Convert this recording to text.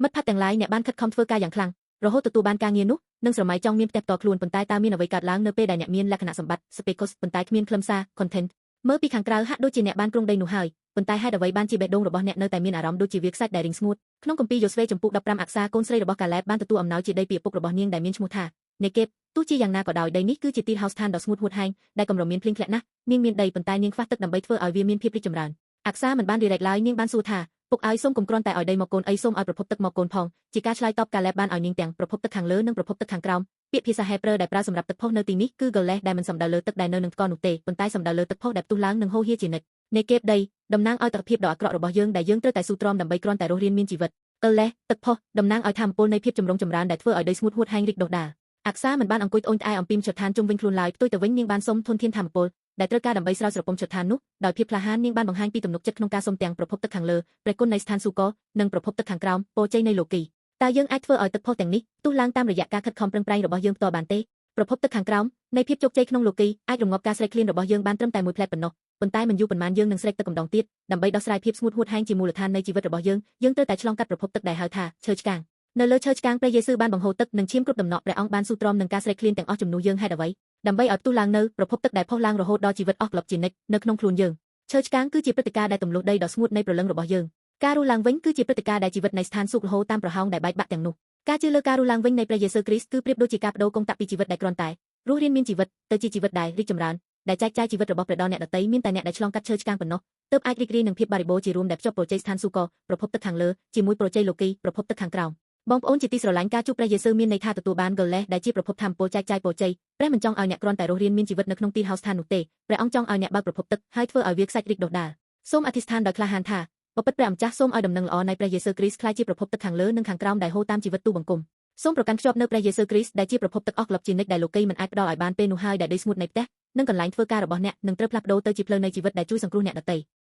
មិត្តភក្តិទាំងឡាយអ្នកបានខិតខំធ្វើការយ៉ាងខ្លាំងរហូតទទួលបានការងារនោះនិងស្រមៃចង់មានផ្ទះផ្ទាល់ខ្លួនប៉ុន្តែតើមានអ្វីកើតឡើងនៅពេលដែលអ្នកមានលក្ខណៈសម្បត្តិ Speakers ប៉ុន្តែគ្មានខ្លឹមសារ Content មើលពីខាងក្រៅហាក់ដូចជាអ្នកបានគ្រងដីនោះហើយប៉ុន្តែហេតុអ្វីបានជាបេះដូងរបស់អ្នកនៅតែមានអារម្មណ៍ដូចជាវាខ្សាច់ដែលរីងស្ងួតក្នុងគម្ពីរយ៉ូស្វេចំពុក15អក្សរកូនស្រីរបស់កាឡែបបានទទួលអំណោយជាដីពីឪពុករបស់នាងដែលមានឈ្មោះថានេកេបទោះជាយ៉ាងណាក៏ដោយដីនេះគឺជាទីហោស្ថានដ៏ស្ងួតហួតហែងដែលកម្រមានភ្លៀងធ្លាក់ណាស់នាងមានដីប៉ុន្តែនាងខ្វះទឹកដើម្បីធ្វើឲ្យវាមានភាពរីកចម្រើនអក្សរមិនបានរីរែកឡើយនាងបានសួរថាពុកឲ្យសូមកុំគ្រាន់តែឲ្យដីមកកូនអីសូមឲ្យប្រភពទឹកមកកូនផងជាការឆ្លើយតបកាឡែបបានឲ្យនាងទាំងប្រភពទឹកខាងលើនិងប្រភពទឹកខាងក្រោមពាក្យភាសាហេប្រឺដែលប្រើសម្រាប់ទឹកផុសនៅទីនេះគឺ Goles ដែលមិនសំដៅលើទឹកដែលនៅនឹងថ្កល់នោះទេប៉ុន្តែសំដៅលើទឹកផុសដែលផ្ទុះឡើងនិងហូរហៀរជានិច្ចនេកេបដីតំណាងឲ្យទិដ្ឋភាពដ៏អាក្រក់របស់យើងដែលយើងត្រូវតែស៊ូទ្រាំដើម្បីគ្រាន់តែរស់រានមានជីវិត Goles ទឹកផុសតំណាងឲ្យធម៌ពលនៃភាពចម្រុងចម្រើនដែលធ្វើឲ្យដីស្ងួតហួតហែងរីកដុះដាលអក្សរមិនបានអង្គុយត្អូញត្អែអំពីមជ្ឈដ្ឋានជុំវិញខ្លួនឡើយផ្ទុយទៅវិញនាងបានសុំធនធានធម៌ពលដែលត្រូវការដើម្បីស្រោចស្រពំមជ្ឈដ្ឋាននោះដោយភាពក្លាហាននាងបានបង្ហាញពីទំនុកចិត្តក្នុងការសុំទាំងប្រភពទឹកខាងលើព្រះគុណនៃស្ថានសួគ៌និងប្រភពទឹកខាងក្រោមពរជ័យនៃលោកីតើយើងអាចធ្វើឲ្យទឹកផុសទាំងនេះផ្ទុះឡើងតាមរយៈការខិតខំប្រឹងប្រែងរបស់យើងផ្ទាល់បានទេប្រភពទឹកខាងក្រោមនៃភាពជោគជ័យក្នុងលោកីអាចរងាប់ការស្រេកឃ្លានរបស់យើងបានត្រឹមតែមួយផ្លែតប៉ុណ្ណោះប៉ុន្តែមិនយូរប៉ុន្មានយើងនឹងស្រេកទឹកម្ដងទៀតដើម្បីដោះស្រាយភាពស្ងួតហួតហែងជាមូលដ្ឋាននៃជីវិតរបស់យើងត្រូវតែឆ្លងកាត់ប្រភពទឹកដែលហៅថាឈើឆ្កាងនៅលើឈើឆ្កាងព្រះយេស៊ូវបានបង្ហូរទឹកនិងឈាមគ្រប់ដំណក់ព្រះអង្គបានស៊ូទ្រាំនឹងការស្រេកឃ្លានទាំងអស់ជំនួសយើងហេតុអ្វីដើម្បីឲ្យផ្ទុះឡើងនៅប្រភពទឹកដែលផុសឡើងរហូតដល់ជីវិតអស់ក្លឹបជានិច្ចនៅក្នុងខ្លួនយើងឈើឆ្កាងគឺជាព្រឹត្តិការណ៍ដែលទម្លុះដីដ៏ស្ងួតនៃព្រលឹងរបស់យើងការរស់ឡើងវិញគឺជាព្រឹត្តិការណ៍ដែលជីវិតនៃស្ថានសួគ៌រហូតតាមប្រហោងដែលបែកបាក់ទាំងនោះការជឿលើការរស់ឡើងវិញនៃព្រះយេស៊ូវគ្រីស្ទគឺប្រៀបដូចជាការបដូរកុងតាក់ពីជីវិតដែលគ្រាន់តែរស់រានមានជីវិតទៅជាជីវិតដែលរីកចម្រើនដែលចែកចាយជីវិតរបស់ព្រះដល់អ្នកដទៃមានតែអ្នកដែលឆ្លងកាត់ឈើឆ្កាងប៉ុណ្ណោះទើបអាចរីករាយនឹងភាពបរិបូរណ៍ជារួមដែលភ្ជាប់ប្រជ័យស្ថានសួគ៌ប្រភពទឹកខាងលើជាមួយប្រជ័យលោកីប្រភពទឹកខាងក្រោមបងប្អូនជាទីស្រឡាញ់ការជួបព្រះយេស៊ូវមានន័យថាទទួលបាន Goles ដែលជាប្រភពធម៌ពលចែកចាយពរជ័យព្រះមិនចង់ឲ្យអ្នកគ្រាន់តែរស់រានមានជីវិតនៅក្នុងទីហោស្ថាននោះទេព្រះអង្គចង់ឲ្យអ្នកបើកប្រភពទឹកហើយធ្វើឲ្យវាខ្សាច់រីកដុះដាលសូមអធិស្ឋានដោយក្លាហានថាបពិតព្រះម្ចាស់សូមឲ្យដំណឹងល្អនៃព្រះយេស៊ូវគ្រីស្ទក្លាយជាប្រភពទឹកខាងលើនិងខាងក្រោមដែលហូរតាមជីវិតទូបង្គំសូមប្រកាន់ខ្ជាប់នៅព្រះយេស៊ូវគ្រីស្ទដែលជាប្រភពទឹកអស់ក្លឹបជានិច្ចដែលលោកីមិនអាចផ្ដល់ឲ្យបានពេលនោះហើយដែលដីស្ងួតនៃផ្ទះនិងកន្លែងធ្វើការរបស់អ្នកនឹងត្រូវផ្លាស់ប្ដូរទៅជាផ្លូវនៃជីវិតដែលជួយសង្គ្រោះអ្នកដទៃ